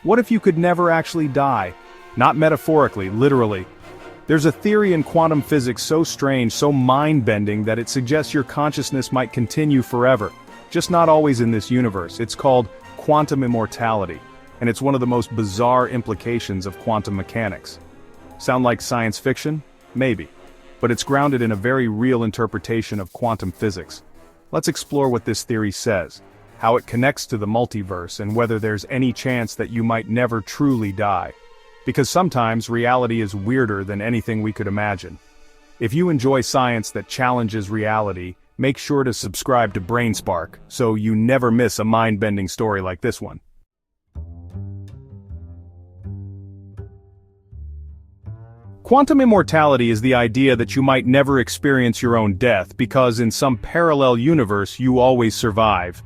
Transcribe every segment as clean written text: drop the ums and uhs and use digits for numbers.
What if you could never actually die? Not metaphorically, literally. There's a theory in quantum physics so strange, so mind-bending that it suggests your consciousness might continue forever. Just not always in this universe. It's called quantum immortality, and it's one of the most bizarre implications of quantum mechanics. Sound like science fiction? Maybe. But it's grounded in a very real interpretation of quantum physics. Let's explore what this theory says, how it connects to the multiverse, and whether there's any chance that you might never truly die. Because sometimes reality is weirder than anything we could imagine. If you enjoy science that challenges reality, make sure to subscribe to BrainSpark so you never miss a mind-bending story like this one. Quantum immortality is the idea that you might never experience your own death because in some parallel universe you always survive.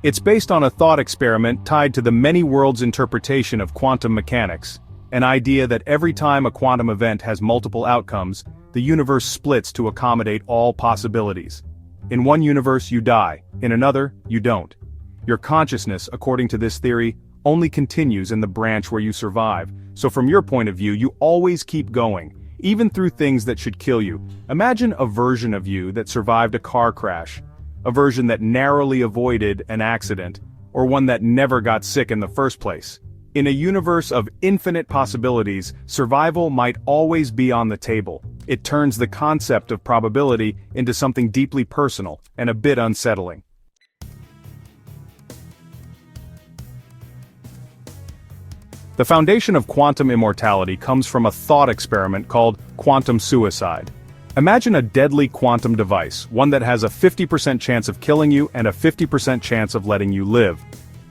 It's based on a thought experiment tied to the many worlds interpretation of quantum mechanics, an idea that every time a quantum event has multiple outcomes, the universe splits to accommodate all possibilities. In one universe you die, in another, you don't. Your consciousness, according to this theory, only continues in the branch where you survive, so from your point of view you always keep going, even through things that should kill you. Imagine a version of you that survived a car crash, a version that narrowly avoided an accident, or one that never got sick in the first place. In a universe of infinite possibilities, survival might always be on the table. It turns the concept of probability into something deeply personal and a bit unsettling. The foundation of quantum immortality comes from a thought experiment called quantum suicide. Imagine a deadly quantum device, one that has a 50% chance of killing you and a 50% chance of letting you live.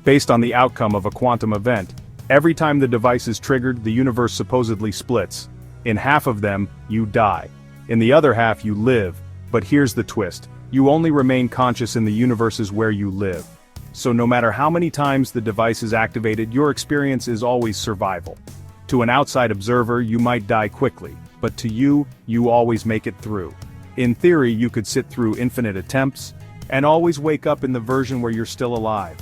Based on the outcome of a quantum event, every time the device is triggered, the universe supposedly splits. In half of them, you die. In the other half, you live. But here's the twist. You only remain conscious in the universes where you live. So no matter how many times the device is activated, your experience is always survival. To an outside observer, you might die quickly, but to you, you always make it through. In theory, you could sit through infinite attempts, and always wake up in the version where you're still alive.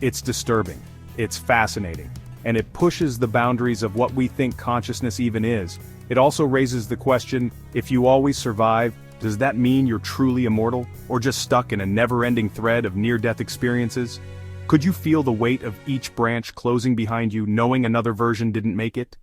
It's disturbing, it's fascinating, and it pushes the boundaries of what we think consciousness even is. It also raises the question, if you always survive, does that mean you're truly immortal, or just stuck in a never-ending thread of near-death experiences? Could you feel the weight of each branch closing behind you, knowing another version didn't make it?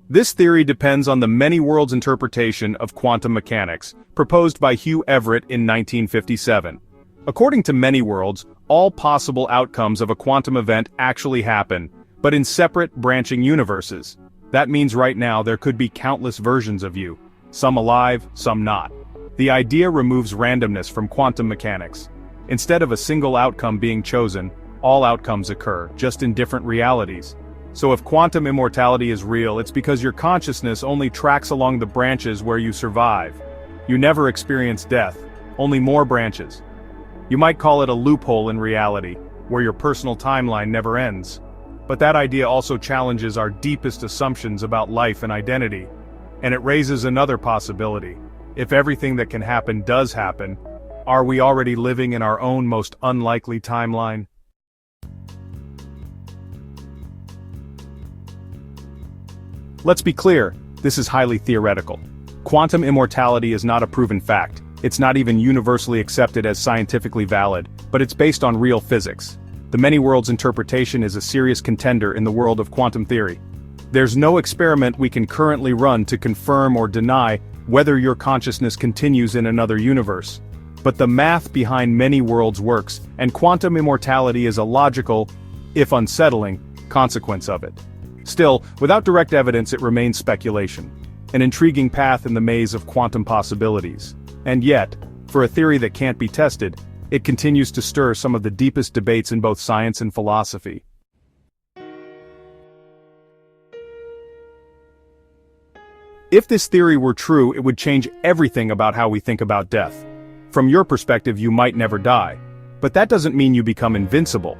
This theory depends on the many worlds interpretation of quantum mechanics, proposed by Hugh Everett in 1957. According to many worlds, all possible outcomes of a quantum event actually happen, but in separate, branching universes. That means right now there could be countless versions of you, some alive, some not. The idea removes randomness from quantum mechanics. Instead of a single outcome being chosen, all outcomes occur, just in different realities. So if quantum immortality is real, it's because your consciousness only tracks along the branches where you survive. You never experience death, only more branches. You might call it a loophole in reality, where your personal timeline never ends. But that idea also challenges our deepest assumptions about life and identity. And it raises another possibility. If everything that can happen does happen, are we already living in our own most unlikely timeline? Let's be clear, this is highly theoretical. Quantum immortality is not a proven fact. It's not even universally accepted as scientifically valid, but it's based on real physics. The many worlds interpretation is a serious contender in the world of quantum theory. There's no experiment we can currently run to confirm or deny whether your consciousness continues in another universe. But the math behind many worlds works, and quantum immortality is a logical, if unsettling, consequence of it. Still, without direct evidence, it remains speculation, an intriguing path in the maze of quantum possibilities. And yet, for a theory that can't be tested, it continues to stir some of the deepest debates in both science and philosophy. If this theory were true, it would change everything about how we think about death. From your perspective, you might never die. But that doesn't mean you become invincible.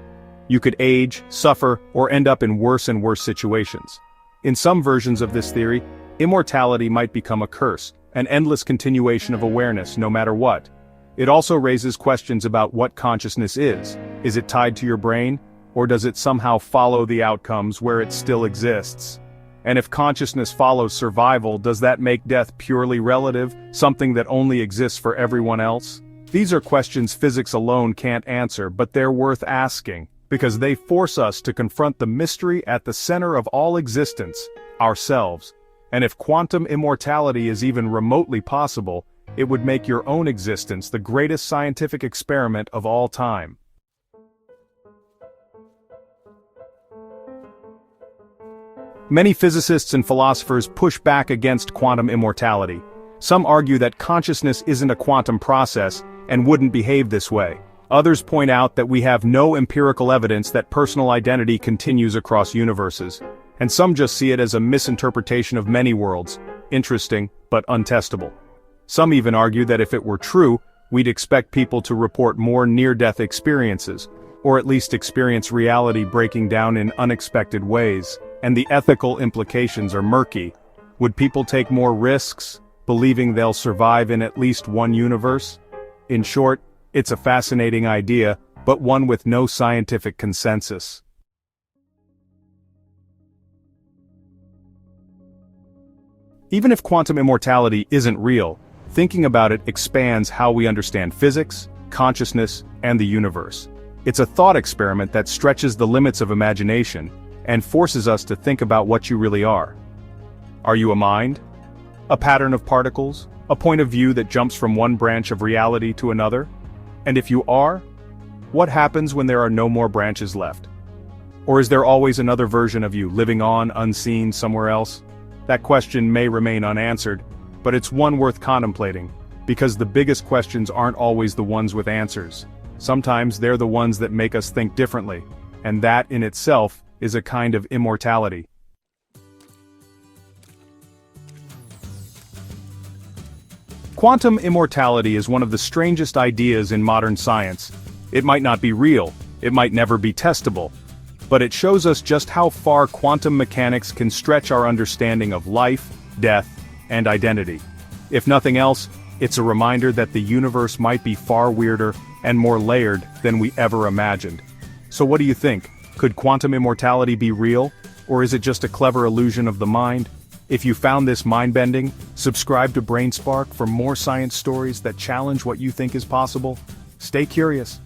You could age, suffer, or end up in worse and worse situations. In some versions of this theory, immortality might become a curse, an endless continuation of awareness no matter what. It also raises questions about what consciousness is. Is it tied to your brain, or does it somehow follow the outcomes where it still exists? And if consciousness follows survival, does that make death purely relative, something that only exists for everyone else? These are questions physics alone can't answer, but they're worth asking, because they force us to confront the mystery at the center of all existence, ourselves. And if quantum immortality is even remotely possible, it would make your own existence the greatest scientific experiment of all time. Many physicists and philosophers push back against quantum immortality. Some argue that consciousness isn't a quantum process and wouldn't behave this way. Others point out that we have no empirical evidence that personal identity continues across universes. And some just see it as a misinterpretation of many worlds, interesting but untestable. Some even argue that if it were true, we'd expect people to report more near-death experiences, or at least experience reality breaking down in unexpected ways. And the ethical implications are murky. Would people take more risks, believing they'll survive in at least one universe? In short, it's a fascinating idea, but one with no scientific consensus. Even if quantum immortality isn't real, thinking about it expands how we understand physics, consciousness, and the universe. It's a thought experiment that stretches the limits of imagination and forces us to think about what you really are. Are you a mind? A pattern of particles? A point of view that jumps from one branch of reality to another? And if you are, what happens when there are no more branches left? Or is there always another version of you living on unseen somewhere else? That question may remain unanswered, but it's one worth contemplating, because the biggest questions aren't always the ones with answers. Sometimes they're the ones that make us think differently, and that in itself is a kind of immortality. Quantum immortality is one of the strangest ideas in modern science. It might not be real, it might never be testable, but it shows us just how far quantum mechanics can stretch our understanding of life, death, and identity. If nothing else, it's a reminder that the universe might be far weirder and more layered than we ever imagined. So what do you think? Could quantum immortality be real, or is it just a clever illusion of the mind? If you found this mind-bending, subscribe to BrainSpark for more science stories that challenge what you think is possible. Stay curious.